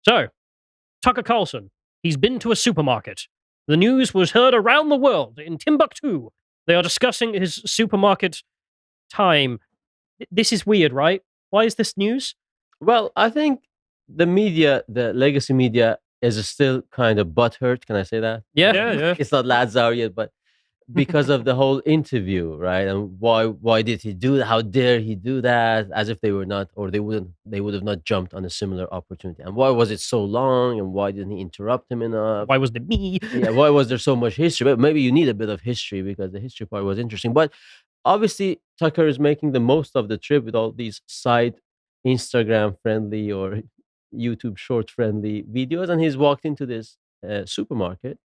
So, Tucker Carlson, he's been to a supermarket. The news was heard around the world. In Timbuktu, they are discussing his supermarket time. This is weird, right? Why is this news? Well, I think the media, the legacy media, is still kind of butthurt. Can I say that? Yeah. It's not Lazar yet, but because of the whole interview, right? And why did he do that? How dare he do that? As if they were not, or they would have not jumped on a similar opportunity. And why was it so long? And why didn't he interrupt him enough? Why was it me? Yeah, why was there so much history? But maybe you need a bit of history because the history part was interesting. But obviously, Tucker is making the most of the trip with all these side Instagram friendly or YouTube short friendly videos, and he's walked into this supermarket.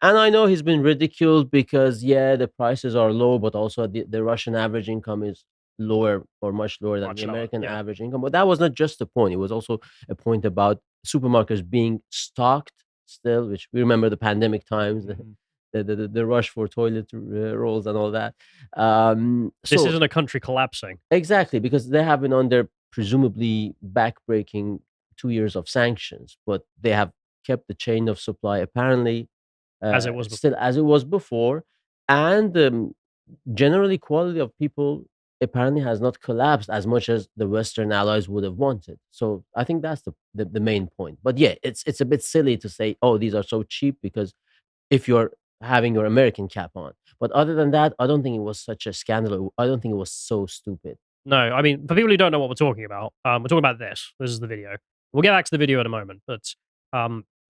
And I know he's been ridiculed because yeah, the prices are low, but also the Russian average income is lower or much lower than Much the lower, American yeah. average income. But that was not just the point; it was also a point about supermarkets being stocked still, which we remember the pandemic times. The rush for toilet rolls and all that. This So isn't a country collapsing. exactly, because they have been under presumably backbreaking 2 years of sanctions, but they have kept the chain of supply apparently As it was still as it was before, and generally quality of people apparently has not collapsed as much as the Western allies would have wanted. So I think that's the main point. But yeah, it's a bit silly to say, oh, these are so cheap because if you're having your American cap on. But other than that, I don't think it was such a scandal. I don't think it was so stupid. No, I mean, for people who don't know what we're talking about, we're talking about this. This is the video. We'll get back to the video in a moment, but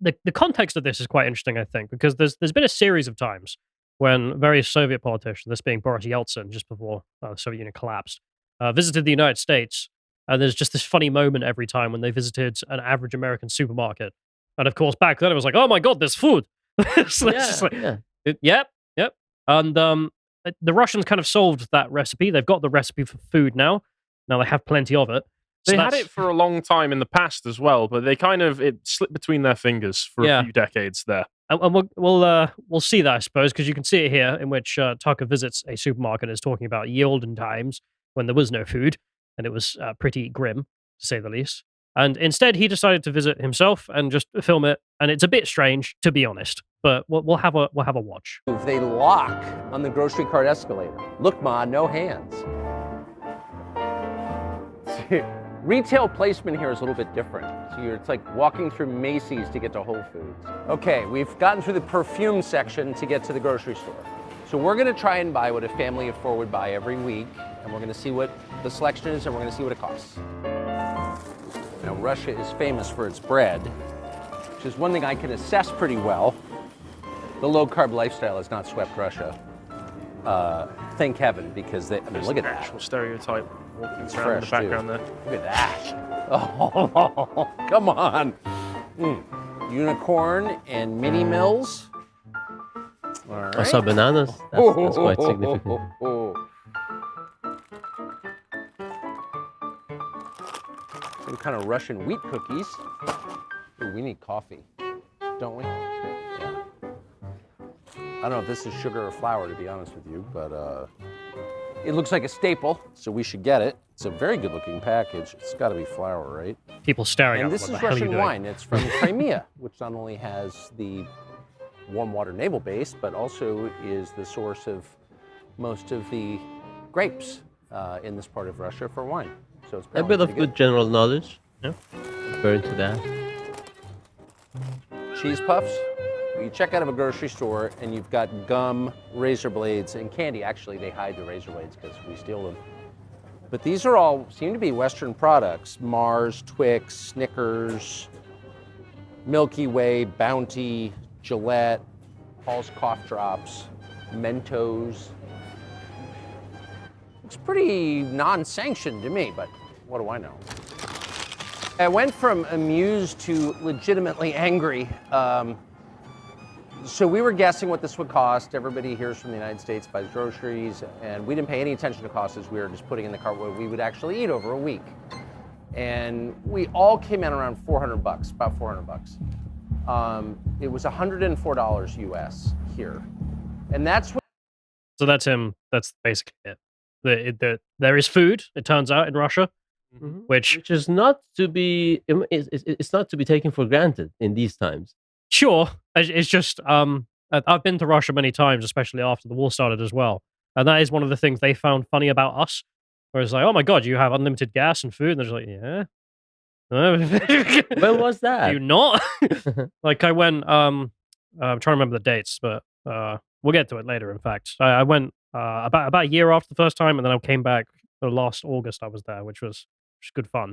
the context of this is quite interesting, I think, because there's been a series of times when various Soviet politicians, this being Boris Yeltsin, just before the Soviet Union collapsed, visited the United States, and there's just this funny moment every time when they visited an average American supermarket. And of course, back then it was like, oh my god, there's food. So it's just like, yep. And the Russians kind of solved that recipe. They've got the recipe for food now. Now they have plenty of it. So They had it for a long time in the past as well, but it slipped between their fingers for a few decades there. And we'll see that, I suppose, because you can see it here, in which Tucker visits a supermarket and is talking about ye olden times when there was no food, and it was pretty grim, to say the least. And instead, he decided to visit himself and just film it, and it's a bit strange, to be honest. But we'll have a watch. They lock on the grocery cart escalator. Look, Ma, no hands. Retail placement here is a little bit different. So it's like walking through Macy's to get to Whole Foods. Okay, we've gotten through the perfume section to get to the grocery store. So we're gonna try and buy what a family of four would buy every week, and we're gonna see what the selection is, and we're gonna see what it costs. Now, Russia is famous for its bread, which is one thing I can assess pretty well. The low-carb lifestyle has not swept Russia. Thank heaven, because look at that. Actual stereotype walking It's around in the fresh, background too. there. Look at that. Oh, come on. Unicorn and mini mills. All right. I saw bananas. That's quite significant. Some kind of Russian wheat cookies. Ooh, we need coffee, don't we? Yeah. I don't know if this is sugar or flour, to be honest with you, but it looks like a staple, so we should get it. It's a very good-looking package. It's got to be flour, right? People staring at And me, this what is the hell are you Russian doing? wine. It's from Crimea, which not only has the warm water naval base, but also is the source of most of the grapes in this part of Russia for wine. So it's A bit of good general knowledge. Yeah. Burn to that. cheese puffs. You check out of a grocery store and you've got gum, razor blades, and candy. Actually, they hide the razor blades because we steal them. But these are all seem to be Western products: Mars, Twix, Snickers, Milky Way, Bounty, Gillette, Paul's cough drops, Mentos. Looks pretty non-sanctioned to me, but what do I know? I went from amused to legitimately angry. So we were guessing what this would cost. Everybody here is from the United States, buys groceries, and we didn't pay any attention to costs as we were just putting in the cart what we would actually eat over a week. And we all came in around $400, about $400. It was $104 US here. And that's what. So that's him. That's basically it. There is food, it turns out, in Russia. which is not to be it's not to be taken for granted in these times. sure, it's just I've been to Russia many times, especially after the war started as well, and that is one of the things they found funny about us. Where it's like, oh my god, you have unlimited gas and food, and they're just like, yeah. When was Do that? you not? Like I went. I'm trying to remember the dates, but we'll get to it later. In fact, I went about a year after the first time, and then I came back last August. I was there, which was good fun.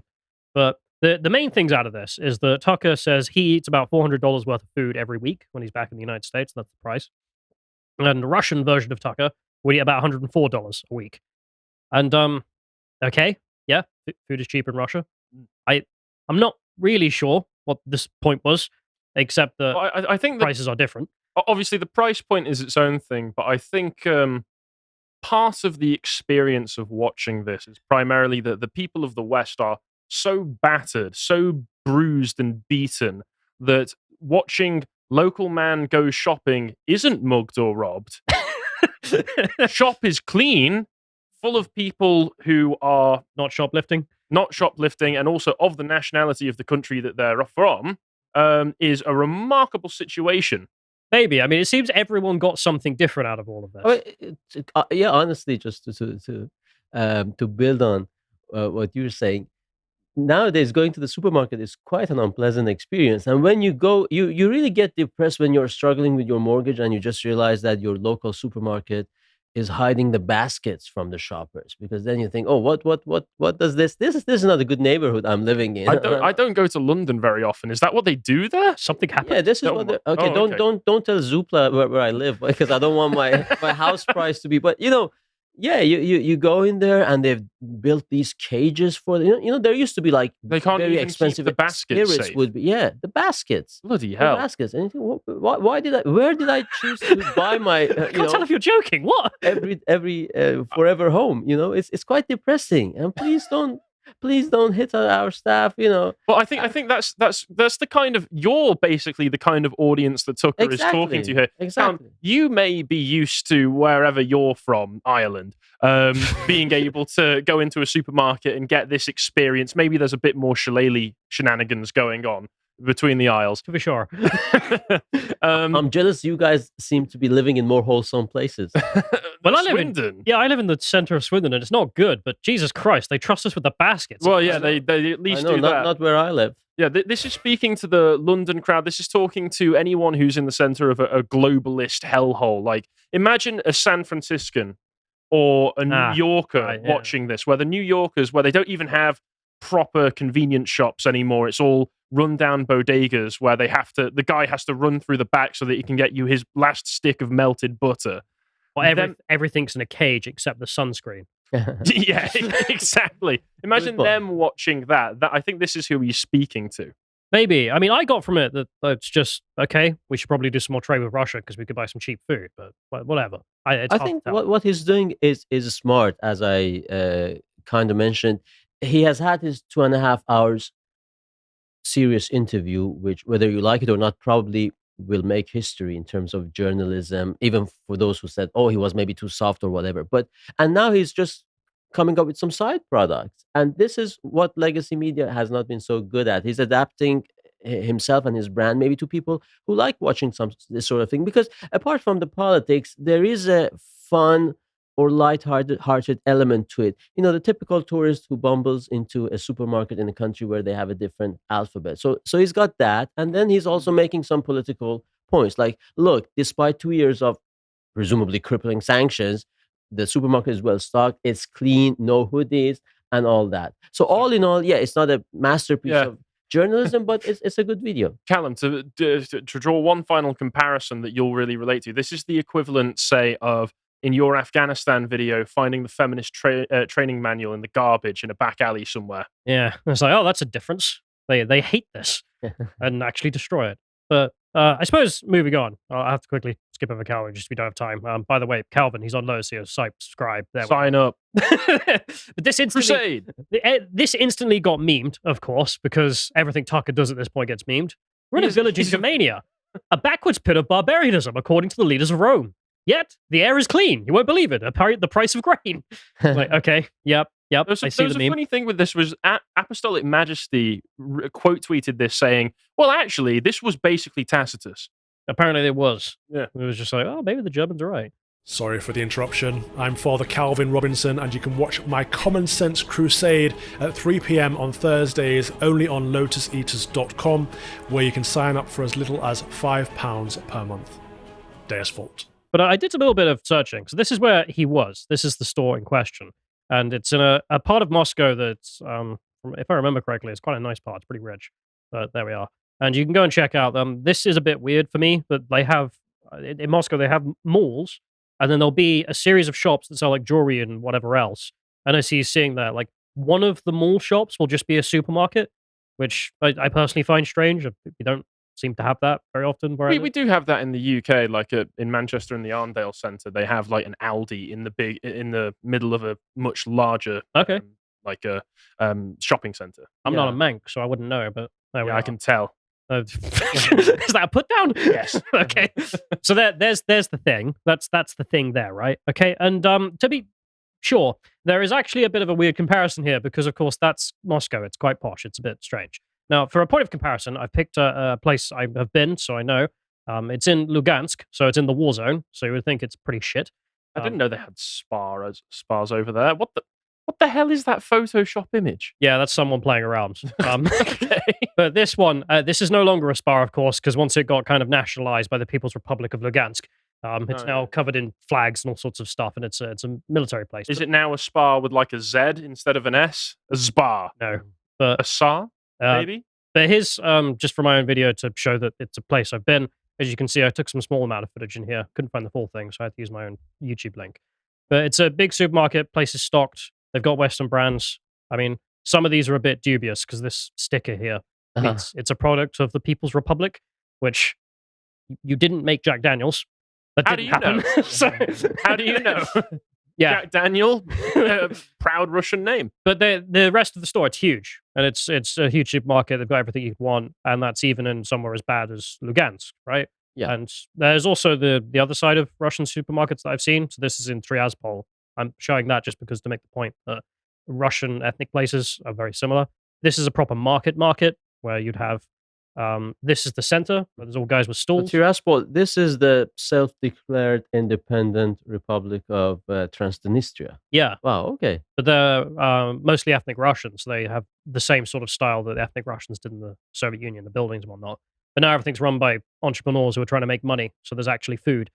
But the main things out of this is that Tucker says he eats about $400 worth of food every week when he's back in the United States. That's the price. And the Russian version of Tucker would eat about $104 a week. And okay, yeah, food is cheap in Russia. I'm not really sure what this point was, except that Well, I think the prices are different. obviously the price point is its own thing, but I think part of the experience of watching this is primarily that the people of the West are so battered, so bruised and beaten that watching local man go shopping isn't mugged or robbed. Shop is clean, full of people who are Not shoplifting. not shoplifting and also of the nationality of the country that they're from, is a remarkable situation. Maybe. I mean, it seems everyone got something different out of all of this. Yeah, honestly, just to build on what you're saying, nowadays going to the supermarket is quite an unpleasant experience. And when you go, you really get depressed when you're struggling with your mortgage and you just realize that your local supermarket is hiding the baskets from the shoppers, because then you think, oh, what does this is not a good neighborhood I'm living in. I don't go to London very often. Is that what they do there? Something happened. Yeah, this is Oh, what. okay. Okay, don't tell Zoopla where I live, because I don't want my house price to be. But yeah, you go in there and they've built these cages for there used to be like They can't very even keep expensive the baskets spirits safe. would be the baskets. Bloody The hell. baskets. And you think, where did I choose to buy my I can't tell if you're joking. What? every forever home? It's quite depressing. And please don't hit our staff. Well, I think that's the kind of you're basically the kind of audience that Tucker is talking to here. Exactly. Now, you may be used to wherever you're from, Ireland, being able to go into a supermarket and get this experience. Maybe there's a bit more shillelagh shenanigans going on between the aisles. To be sure. I'm jealous. You guys seem to be living in more wholesome places. Well, I live in Swindon. I live in the center of Swindon, and it's not good. But Jesus Christ, they trust us with the baskets. Well, yeah, they at I least know, do that. not where I live. Yeah, this is speaking to the London crowd. This is talking to anyone who's in the center of a globalist hellhole. Like, imagine a San Franciscan or a New Yorker right, yeah. watching this, where the New Yorkers, where they don't even have proper convenience shops anymore. It's all rundown bodegas where the guy has to run through the back so that he can get you his last stick of melted butter. Well, everything's in a cage except the sunscreen. Yeah, exactly. Imagine Good point. them watching that. I think this is who he's speaking to. Maybe. I mean, I got from it that it's just, okay, we should probably do some more trade with Russia because we could buy some cheap food, but whatever. It's I hard think to tell. what he's doing is smart, as I kind of mentioned. He has had his 2.5 hours serious interview, which, whether you like it or not, probably will make history in terms of journalism, even for those who said, oh, he was maybe too soft or whatever. And now he's just coming up with some side products. And this is what legacy media has not been so good at. He's adapting himself and his brand maybe to people who like watching this sort of thing. Because apart from the politics, there is a fun or light-hearted element to it. The typical tourist who bumbles into a supermarket in a country where they have a different alphabet. So he's got that. And then he's also making some political points. Like, look, despite 2 years of presumably crippling sanctions, the supermarket is well stocked, it's clean, no hoodies, and all that. So all in all, yeah, it's not a masterpiece of journalism, but it's a good video. Callum, to draw one final comparison that you'll really relate to, this is the equivalent, say, of in your Afghanistan video, finding the feminist training manual in the garbage in a back alley somewhere. Yeah. It's like, oh, that's a difference. They hate this and actually destroy it. But I suppose moving on, I have to quickly skip over Calvin just we don't have time. By the way, Calvin, he's on Lotus here. Subscribe. There Sign up. But this instantly, Crusade. this instantly got memed, of course, because everything Tucker does at this point gets memed. We're in a village in Germania, a backwards pit of barbarianism, according to the leaders of Rome. Yet, the air is clean. You won't believe it. The price of grain. Like, okay, yep. Yep, There was, I a, see there was the a meme. funny thing with this was Apostolic Majesty quote tweeted this saying, "Well, actually, this was basically Tacitus." Apparently it was. Yeah. It was just like, oh, maybe the Germans are right. Sorry for the interruption. I'm Father Calvin Robinson, and you can watch my Common Sense Crusade at 3 p.m. on Thursdays only on lotuseaters.com, where you can sign up for as little as £5 per month. Deus Vult. But I did a little bit of searching. So this is where he was. This is the store in question. And it's in a part of Moscow that's, if I remember correctly, it's quite a nice part. It's pretty rich. But there we are. And you can go and check out. This is a bit weird for me, but they have, in Moscow, they have malls. And then there'll be a series of shops that sell like jewelry and whatever else. And I see you seeing that. Like one of the mall shops will just be a supermarket, which I personally find strange. You don't seem to have that very often. Where We do have that in the UK, like in Manchester in the Arndale Centre, they have like an Aldi in the middle of a much larger, Okay. shopping centre. I'm not a Manx, so I wouldn't know, but there we Yeah, are. I can tell. Is that a put down? Yes. Okay. So there's the thing. That's the thing there, right? Okay. And to be sure, there is actually a bit of a weird comparison here because, of course, that's Moscow. It's quite posh. It's a bit strange. Now, for a point of comparison, I've picked a place I have been, so I know. It's in Lugansk, so it's in the war zone. So you would think it's pretty shit. I didn't know they had spas over there. What the hell is that Photoshop image? Yeah, that's someone playing around. Okay. But this one, this is no longer a spa, of course, because once it got kind of nationalized by the People's Republic of Lugansk, it's now covered in flags and all sorts of stuff, and it's a military place. Is it now a spa with like a Z instead of an S? A spa? No. But A SA? Maybe? But here's, just for my own video to show that it's a place I've been. As you can see, I took some small amount of footage in here. Couldn't find the full thing, so I had to use my own YouTube link. But it's a big supermarket. Place is stocked. They've got Western brands. I mean, some of these are a bit dubious because this sticker here, it's a product of the People's Republic, which you didn't make Jack Daniels. That How didn't do you happen. know? How do you know? Yeah. Jack Daniel, proud Russian name. But the rest of the store, it's huge. And it's a huge supermarket. They've got everything you want. And that's even in somewhere as bad as Lugansk, right? Yeah. And there's also the other side of Russian supermarkets that I've seen. So this is in Tryazpol. I'm showing that just because to make the point that Russian ethnic places are very similar. This is a proper market where you'd have, this is the center, where there's all guys with So stalls. Tiraspol, this is the self-declared independent Republic of Transnistria. Yeah. Wow, okay. But they're mostly ethnic Russians. So they have the same sort of style that the ethnic Russians did in the Soviet Union, the buildings and whatnot. But now everything's run by entrepreneurs who are trying to make money. So there's actually food.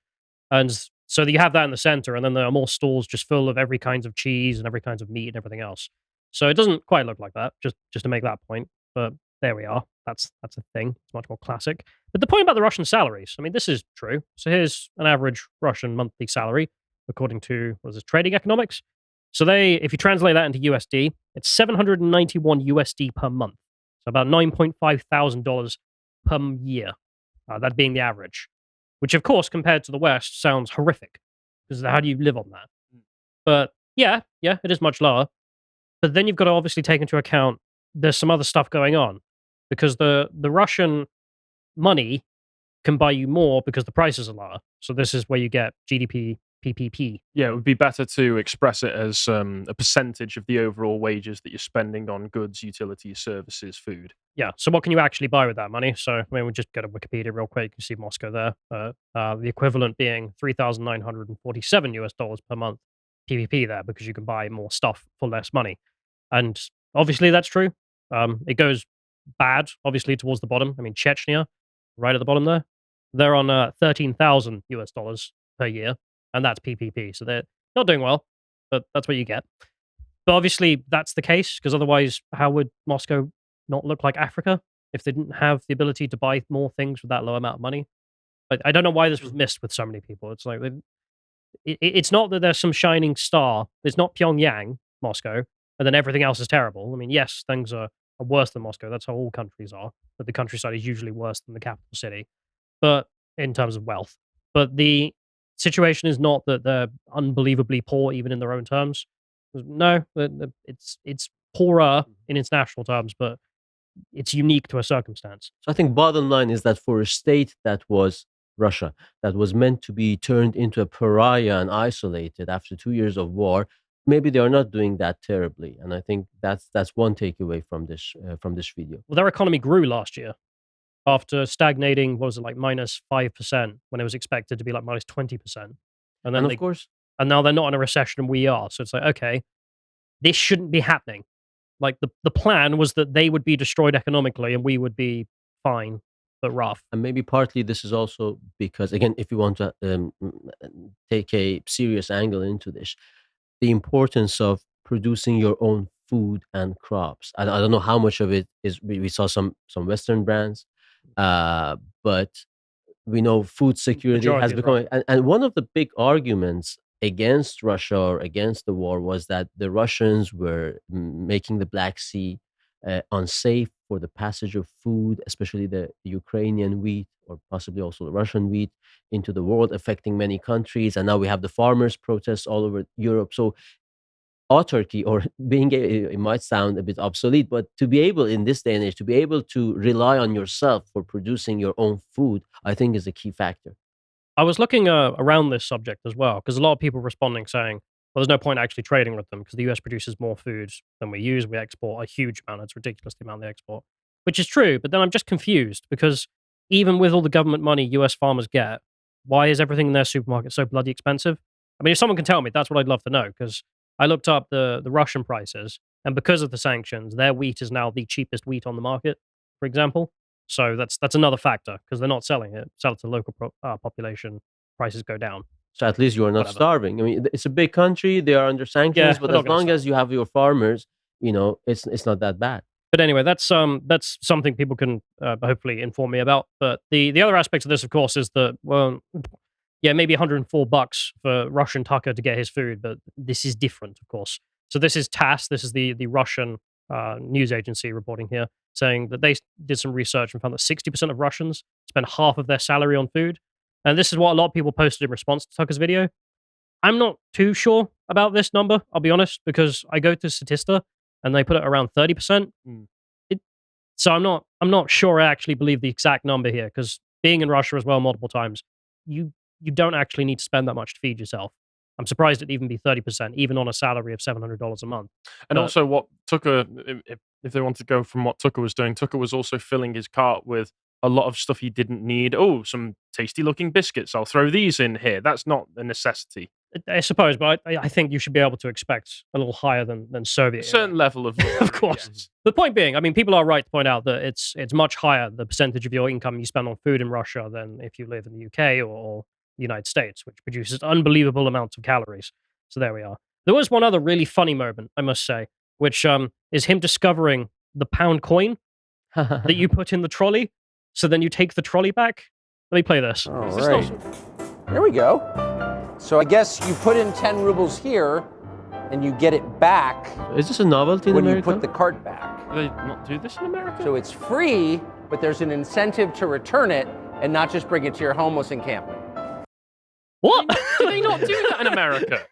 And so you have that in the center, and then there are more stalls just full of every kind of cheese and every kind of meat and everything else. So it doesn't quite look like that, just to make that point. But there we are. That's a thing. It's much more classic. But the point about the Russian salaries, I mean, this is true. So here's an average Russian monthly salary, according to, what is this, Trading Economics? So if you translate that into USD, it's 791 USD per month. So about $9.5 thousand per year. That being the average. Which, of course, compared to the West, sounds horrific. Because how do you live on that? But yeah, it is much lower. But then you've got to obviously take into account there's some other stuff going on. Because the Russian money can buy you more because the prices are lower. So this is where you get GDP, PPP. Yeah, it would be better to express it as a percentage of the overall wages that you're spending on goods, utilities, services, food. Yeah. So what can you actually buy with that money? So I mean, we'll just go to Wikipedia real quick. You can see Moscow there. The equivalent being $3,947 per month PPP there because you can buy more stuff for less money. And obviously that's true. It goes bad, obviously, towards the bottom. I mean, Chechnya, right at the bottom there, they're on $13,000 per year, and that's PPP. So they're not doing well, but that's what you get. But obviously, that's the case because otherwise, how would Moscow not look like Africa if they didn't have the ability to buy more things with that low amount of money? But I don't know why this was missed with so many people. It's like it's not that there's some shining star. It's not Pyongyang, Moscow, and then everything else is terrible. I mean, yes, things are worse than Moscow. That's how all countries are. But the countryside is usually worse than the capital city, but in terms of wealth. But the situation is not that they're unbelievably poor, even in their own terms. No, it's poorer in international terms, but it's unique to a circumstance. So I think bottom line is that for a state that was Russia, that was meant to be turned into a pariah and isolated after 2 years of war, maybe they are not doing that terribly, and I think that's one takeaway from this video. Well, their economy grew last year after stagnating. What was it, like -5% when it was expected to be like -20%, and then And of course, and now they're not in a recession and we are. So it's like, okay, this shouldn't be happening. Like the plan was that they would be destroyed economically and we would be fine but rough. and maybe partly this is also because, again, if you want to take a serious angle into this, the importance of producing your own food and crops. I don't know how much of it is. We saw some Western brands, but we know food security has Majority is become, and one of the big arguments against Russia or against the war was that the Russians were making the Black Sea unsafe for the passage of food, especially the Ukrainian wheat or possibly also the Russian wheat into the world, affecting many countries. And now we have the farmers' protests all over Europe. So autarky, or it might sound a bit obsolete, but to be able in this day and age to be able to rely on yourself for producing your own food, I think is a key factor. I was looking around this subject as well because a lot of people responding saying, well, there's no point actually trading with them because the US produces more food than we use. We export a huge amount. It's ridiculous the amount they export, which is true. But then I'm just confused because even with all the government money US farmers get, why is everything in their supermarket so bloody expensive? I mean, if someone can tell me, that's what I'd love to know because I looked up the Russian prices, and because of the sanctions, their wheat is now the cheapest wheat on the market, for example. So that's another factor because they're not selling it. Sell it to the local population, prices go down. So at least you are not Whatever. starving. I mean, it's a big country; they are under sanctions, Yeah, but they're not as gonna long starve. as you have your farmers, it's not that bad. But anyway, that's something people can hopefully inform me about. But the other aspect of this, of course, is that, well, yeah, maybe $104 for Russian Tucker to get his food, but this is different, of course. So this is TASS. This is the Russian news agency reporting here, saying that they did some research and found that 60% of Russians spend half of their salary on food. And this is what a lot of people posted in response to Tucker's video. I'm not too sure about this number, I'll be honest, because I go to Statista and they put it around 30%. Mm. So I'm not sure I actually believe the exact number here, because being in Russia as well multiple times, you don't actually need to spend that much to feed yourself. I'm surprised it'd even be 30%, even on a salary of $700 a month. And But- also, what Tucker, if they want to go from what Tucker was doing, Tucker was also filling his cart with a lot of stuff he didn't need. Oh, some tasty looking biscuits. I'll throw these in here. That's not a necessity. I suppose, but I think you should be able to expect a little higher than Soviet. A certain level of, Of course. yes. The point being, I mean, people are right to point out that it's much higher, the percentage of your income you spend on food in Russia, than if you live in the UK or the United States, which produces unbelievable amounts of calories. So there we are. There was one other really funny moment, I must say, which is him discovering the pound coin that you put in the trolley. So then you take the trolley back. Let me play this. All Is this right. not- Here we go. So I guess you put in 10 rubles here, and you get it back Is this a novelty in when you America? put the cart back. Do they not do this in America? So it's free, but there's an incentive to return it and not just bring it to your homeless encampment. What? Do they not do that in America?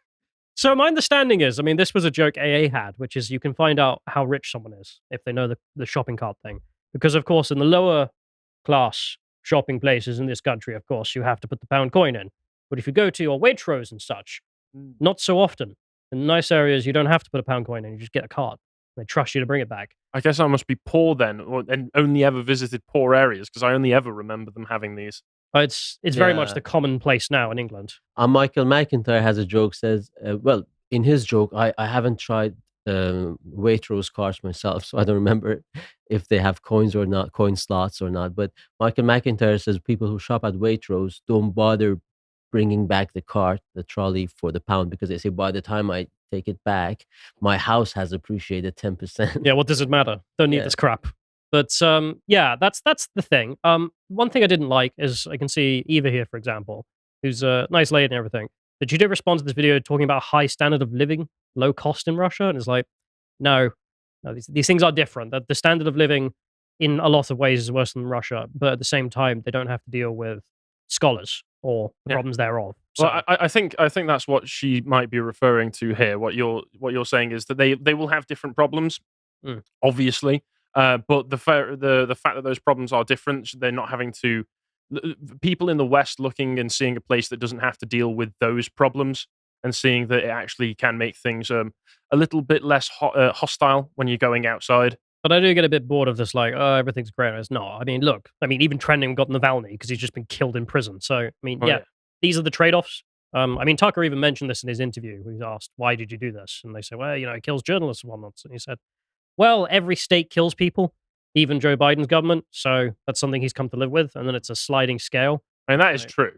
So my understanding is, I mean, this was a joke AA had, which is you can find out how rich someone is if they know the shopping cart thing. Because, of course, in the lower class shopping places in this country, of course, you have to put the pound coin in. But if you go to your Waitrose and such, not so often. In nice areas, you don't have to put a pound coin in. You just get a card. They trust you to bring it back. I guess I must be poor then, and only ever visited poor areas because I only ever remember them having these. It's very much Yeah. the commonplace now in England. Michael McIntyre has a joke, says, well, in his joke, I haven't tried Waitrose cards myself, so I don't remember if they have coins or not, coin slots or not. But Michael McIntyre says people who shop at Waitrose don't bother bringing back the cart, the trolley for the pound, because they say by the time I take it back, my house has appreciated 10%. Yeah, what does it matter? Don't need Yeah. this crap. But yeah, that's the thing. One thing I didn't like is I can see Eva here, for example, who's a nice lady and everything. But she did respond to this video talking about high standard of living, low cost in Russia, and it's like, no, these things are different. That the standard of living in a lot of ways is worse than Russia, but at the same time, they don't have to deal with scholars or the Yeah. problems thereof. So, Well, I think that's what she might be referring to here. What you're saying is that they will have different problems, Mm. obviously, but the fact that those problems are different, they're not having to. People in the West looking and seeing a place that doesn't have to deal with those problems and seeing that it actually can make things a little bit less hostile when you're going outside. But I do get a bit bored of this, like, oh, everything's great. It's not. I mean, look, even trending got Navalny because he's just been killed in prison. So, I mean, Oh, yeah, yeah. these are the trade offs. I mean, Tucker even mentioned this in his interview. He was asked, why did you do this? And they say, well, it kills journalists and whatnot. And he said, well, every state kills people, even Joe Biden's government. So that's something he's come to live with. And then it's a sliding scale. I mean, that is Right. true.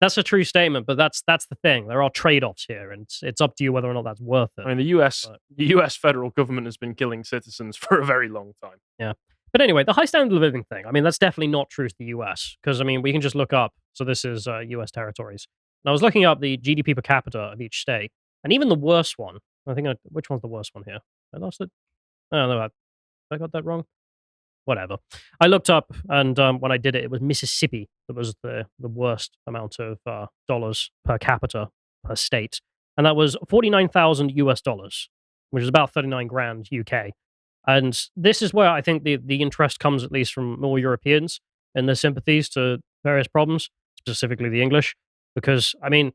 That's a true statement, but that's the thing. There are trade offs here, and it's up to you whether or not that's worth it. I mean, the US federal government has been killing citizens for a very long time. Yeah. But anyway, the high standard of living thing, I mean, that's definitely not true to the US, because, I mean, we can just look up. So this is US territories. And I was looking up the GDP per capita of each state, and even the worst one, which one's the worst one here? I lost it. Oh, no, I got that wrong. Whatever. I looked up, and when I did it, it was Mississippi that was the worst amount of dollars per capita per state, and that was 49,000 US dollars, which is about 39 grand UK. And this is where I think the interest comes, at least from more Europeans, and their sympathies to various problems, specifically the English, because I mean,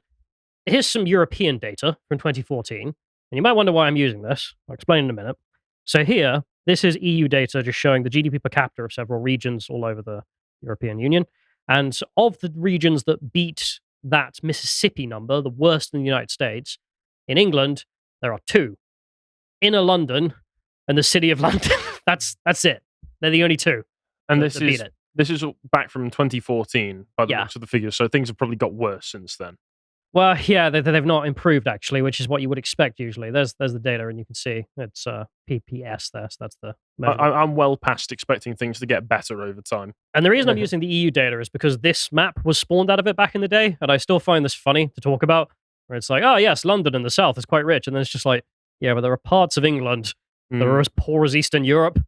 here's some European data from 2014, and you might wonder why I'm using this. I'll explain in a minute. So here, this is EU data just showing the GDP per capita of several regions all over the European Union. And of the regions that beat that Mississippi number, the worst in the United States, in England, there are two. Inner London and the City of London. That's it. They're the only two And that beat it. this is back from 2014 by the Yeah. looks of the figures, so things have probably got worse since then. Well, yeah, they've not improved, actually, which is what you would expect usually. There's the data, and you can see it's PPS there, so that's the measurement. I'm well past expecting things to get better over time. And the reason I'm using the EU data is because this map was spawned out of it back in the day, and I still find this funny to talk about, where it's like, oh, yes, London in the south is quite rich, and then it's just like, yeah, but there are parts of England that are as poor as Eastern Europe,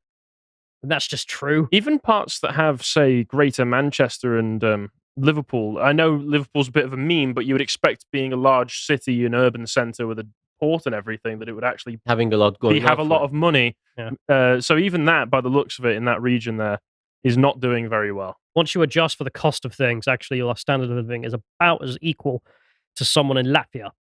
and that's just true. Even parts that have, say, Greater Manchester and Liverpool. I know Liverpool's a bit of a meme, but you would expect, being a large city and urban centre with a port and everything, that it would actually Having a lot going have a on lot for of money. Yeah. So even that, by the looks of it, in that region there, is not doing very well. Once you adjust for the cost of things, actually, your standard of living is about as equal to someone in Latvia,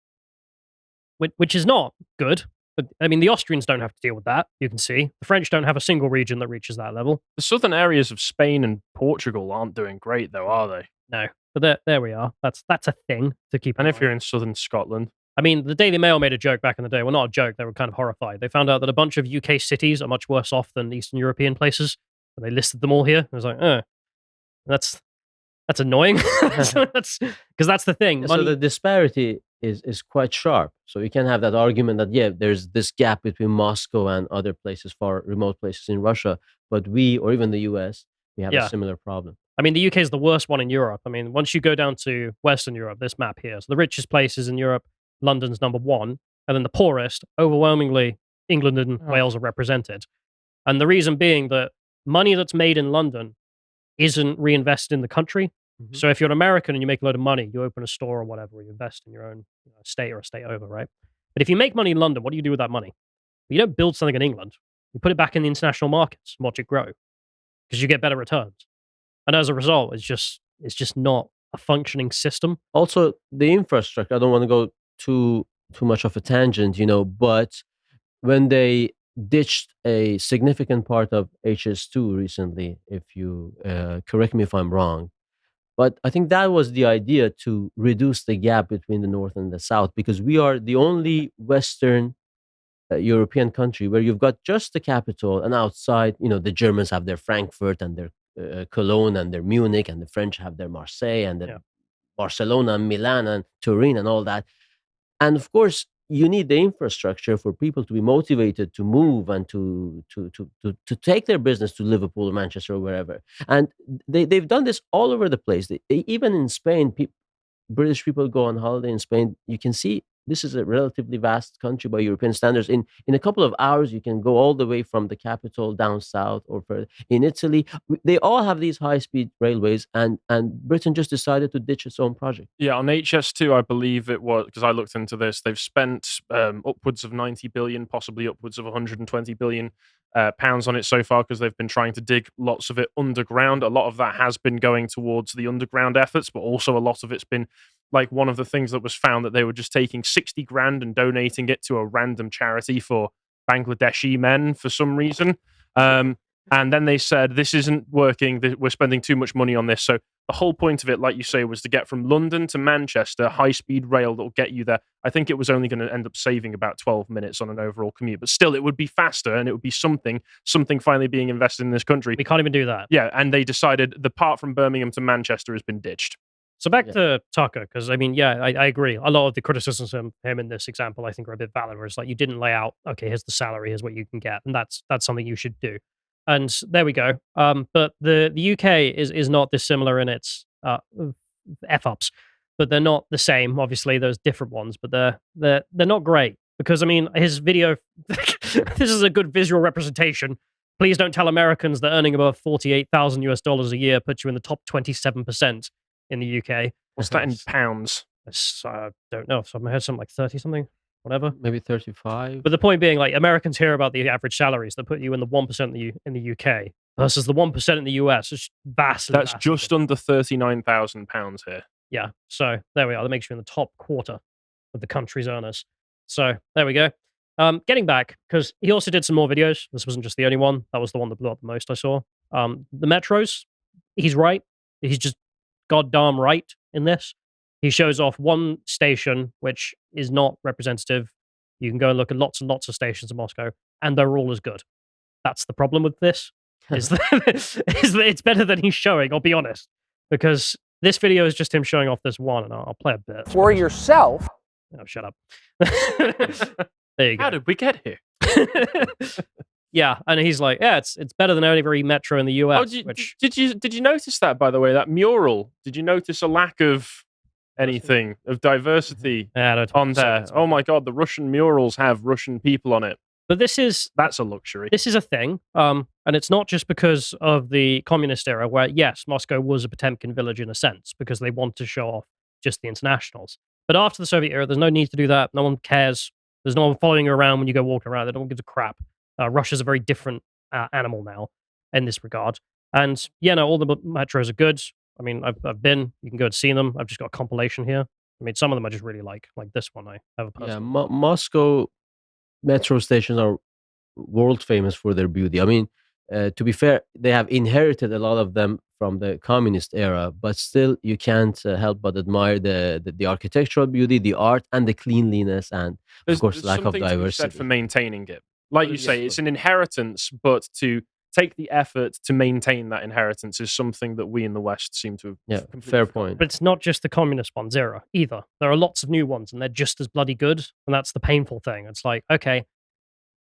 which is not good. But I mean, the Austrians don't have to deal with that. You can see the French don't have a single region that reaches that level. The southern areas of Spain and Portugal aren't doing great, though, are they? No, but there we are. That's a thing to keep. And in if mind. you're in southern Scotland, I mean, the Daily Mail made a joke back in the day. Well, not a joke. They were kind of horrified. They found out that a bunch of UK cities are much worse off than Eastern European places. And they listed them all here. It was like, that's annoying. That's because that's the thing. So Money, the disparity is quite sharp. So you can have that argument that, yeah, there's this gap between Moscow and other places, far remote places in Russia, but we, or even the US, we have Yeah. a similar problem. I mean, the UK is the worst one in Europe. I mean, once you go down to Western Europe, this map here, so the richest places in Europe, London's number one, and then the poorest, overwhelmingly, England and Wales are represented. And the reason being that money that's made in London isn't reinvested in the country. Mhm. So if you're an American and you make a load of money, you open a store or whatever, or you invest in your own state or a state over, right? But if you make money in London, what do you do with that money? You don't build something in England. You put it back in the international markets and watch it grow because you get better returns. And as a result, it's just not a functioning system. Also, the infrastructure, I don't want to go too much of a tangent, but when they ditched a significant part of HS2 recently, if you correct me if I'm wrong, but I think that was the idea, to reduce the gap between the North and the South, because we are the only Western European country where you've got just the capital, and outside, the Germans have their Frankfurt and their Cologne and their Munich, and the French have their Marseille and their Yeah. Barcelona and Milan and Turin and all that. And of course, you need the infrastructure for people to be motivated to move and to take their business to Liverpool or Manchester or wherever. And they've done this all over the place. Even in Spain, British people go on holiday in Spain. You can see this is a relatively vast country by European standards. In a couple of hours, you can go all the way from the capital down south or further. In Italy, they all have these high-speed railways, and Britain just decided to ditch its own project. yeah, on HS2, I believe it was, because I looked into this, they've spent upwards of 90 billion, possibly upwards of 120 billion pounds on it so far, because they've been trying to dig lots of it underground. A lot of that has been going towards the underground efforts, but also a lot of it's been like one of the things that was found that they were just taking 60 grand and donating it to a random charity for Bangladeshi men for some reason. And then they said, this isn't working. We're spending too much money on this. So the whole point of it, like you say, was to get from London to Manchester, high-speed rail that will get you there. I think it was only going to end up saving about 12 minutes on an overall commute. But still, it would be faster, and it would be something finally being invested in this country. We can't even do that. Yeah, and they decided the part from Birmingham to Manchester has been ditched. So back to Tucker, because I mean, I agree. A lot of the criticisms of him in this example, I think, are a bit valid. Where it's like you didn't lay out, okay, here's the salary, here's what you can get, and that's something you should do. And there we go. But the UK is not dissimilar in its f ups, but they're not the same. Obviously, there's different ones, but they're not great because I mean, his video. This is a good visual representation. Please don't tell Americans that earning above $48,000 a year puts you in the top 27% in the UK. What's that in pounds? I don't know. So I heard something like 30 something. Whatever. Maybe 35. But the point being, like, Americans hear about the average salaries that put you in the 1% in the UK versus the 1% in the US. It's vastly. That's just under £39,000 here. Yeah. So there we are. That makes you in the top quarter of the country's earners. So there we go. Getting back, because he also did some more videos. This wasn't just the only one. That was the one that blew up the most I saw. The metros, he's right. He's just goddamn right in this. He shows off one station, which is not representative. You can go and look at lots and lots of stations in Moscow, and they're all as good. That's the problem with this, is that it's better than he's showing, I'll be honest. Because this video is just him showing off this one, and I'll play a bit. For yourself. Oh, shut up. There you go. How did we get here? Yeah, and he's like, yeah, it's better than every metro in the US. Did you notice that, by the way, that mural? Did you notice a lack of anything, of diversity on there? Oh my God, the Russian murals have Russian people on it. But that's a luxury. This is a thing, and it's not just because of the communist era, where yes, Moscow was a Potemkin village in a sense, because they want to show off just the internationals. But after the Soviet era, there's no need to do that. No one cares. There's no one following you around when you go walking around. They don't give a crap. Russia's a very different animal now in this regard. And yeah, no, all the metros are good. I mean, I've been. You can go and see them. I've just got a compilation here. I mean, some of them I just really like this one. I have a personal. Yeah, Moscow metro stations are world famous for their beauty. I mean, to be fair, they have inherited a lot of them from the communist era, but still, you can't help but admire the architectural beauty, the art, and the cleanliness, and of course, lack of diversity. To be said for maintaining it, like you say, it's an inheritance, but to take the effort to maintain that inheritance is something that we in the West seem to have. Yeah, fair point. But it's not just the communist ones era either. There are lots of new ones, and they're just as bloody good. And that's the painful thing. It's like, okay,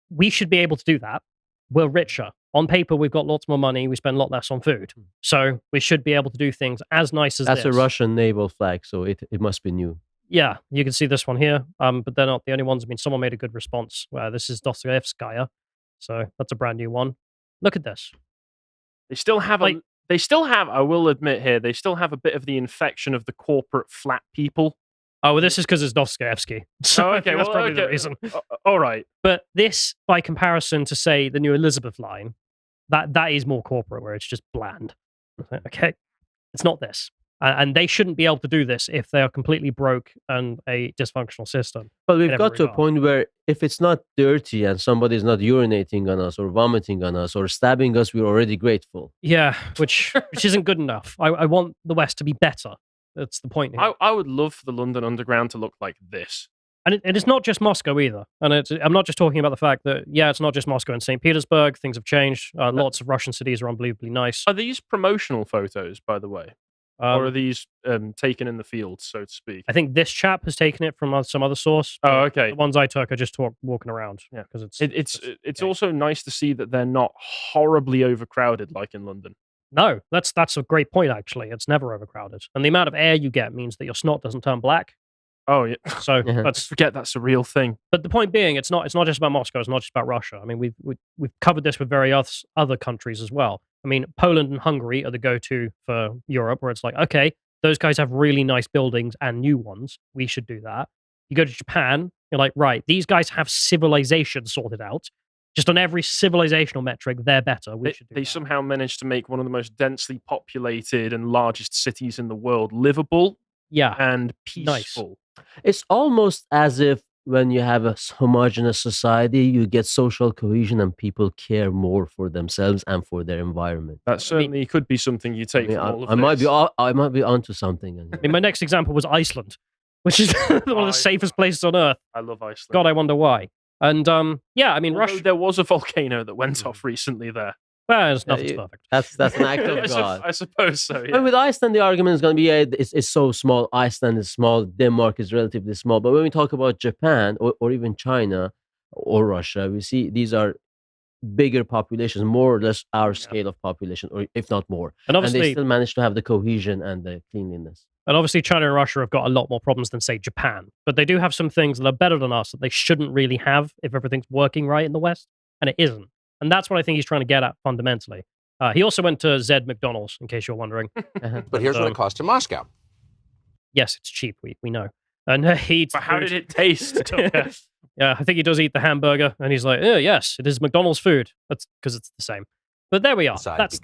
we should be able to do that. We're richer. On paper, we've got lots more money. We spend a lot less on food. So we should be able to do things as nice as That's this. a Russian naval flag, so it must be new. Yeah, you can see this one here. But they're not the only ones. I mean, someone made a good response. This is Dostoevskaya. So that's a brand new one. Look at this. They still have I will admit here, they still have a bit of the infection of the corporate flat people. Oh, well, this is because it's Dostoevsky. So okay, that's probably the reason. All right. But this, by comparison to, say, the new Elizabeth line, that is more corporate, where it's just bland. Okay? It's not this. And they shouldn't be able to do this if they are completely broke and a dysfunctional system. But we've got to a point where if it's not dirty and somebody's not urinating on us or vomiting on us or stabbing us, we're already grateful. Yeah, which isn't good enough. I want the West to be better. That's the point here. I would love for the London Underground to look like this. And it's not just Moscow either. And I'm not just talking about the fact that, yeah, it's not just Moscow and St. Petersburg. Things have changed. Lots of Russian cities are unbelievably nice. Are these promotional photos, by the way? Or are these taken in the field, so to speak? I think this chap has taken it from some other source. Oh, okay. The ones I took are just walking around. Yeah, because it's also nice to see that they're not horribly overcrowded like in London. No, that's a great point, actually. It's never overcrowded. And the amount of air you get means that your snot doesn't turn black. Oh, yeah. So let's forget that's a real thing. But the point being, it's not just about Moscow. It's not just about Russia. I mean, we've covered this with various other countries as well. I mean, Poland and Hungary are the go-to for Europe, where it's like, okay, those guys have really nice buildings and new ones. We should do that. You go to Japan, you're like, right, these guys have civilization sorted out. Just on every civilizational metric, they're better. They somehow managed to make one of the most densely populated and largest cities in the world livable. Yeah. and Nice. peaceful. It's almost as if when you have a homogeneous society, you get social cohesion and people care more for themselves and for their environment. That certainly could be something you take from all of I might this. I might be onto something. I mean, my next example was Iceland, which is one of the safest places on Earth. I love Iceland. God, I wonder why. And yeah, I mean, Although Russia. there was a volcano that went off recently there. Well, nothing's perfect. That's an act of God. I suppose so. Yeah. And with Iceland, the argument is going to be, it's so small. Iceland is small. Denmark is relatively small. But when we talk about Japan or even China or Russia, we see these are bigger populations, more or less our scale of population, or if not more. And And obviously, they still manage to have the cohesion and the cleanliness. China and Russia have got a lot more problems than, say, Japan. But they do have some things that are better than us that they shouldn't really have if everything's working right in the West. And it isn't. And that's what I think he's trying to get at fundamentally. He also went to Zed McDonald's, in case you're wondering. But here's what it costs in Moscow. Yes, it's cheap. We know. And he eats. But how did it taste? Yeah, I think he does eat the hamburger, and he's like, "Oh yes, it is McDonald's food." That's because it's the same. But there we are. That's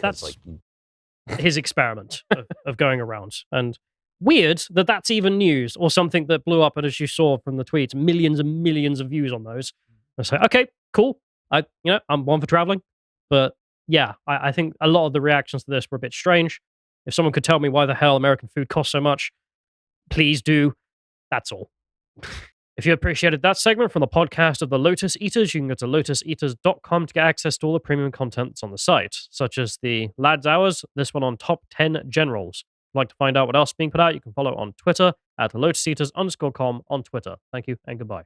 his experiment of going around. And weird that that's even news or something that blew up. And as you saw from the tweets, millions and millions of views on those. I say, okay, cool. I'm one for traveling, but yeah, I think a lot of the reactions to this were a bit strange. If someone could tell me why the hell American food costs so much, please do. That's all. If you appreciated that segment from the podcast of the Lotus Eaters, you can go to lotuseaters.com to get access to all the premium content that's on the site, such as the Lads Hours, this one on top 10 generals. If you'd like to find out what else is being put out, you can follow on Twitter at lotuseaters_com on Twitter. Thank you and goodbye.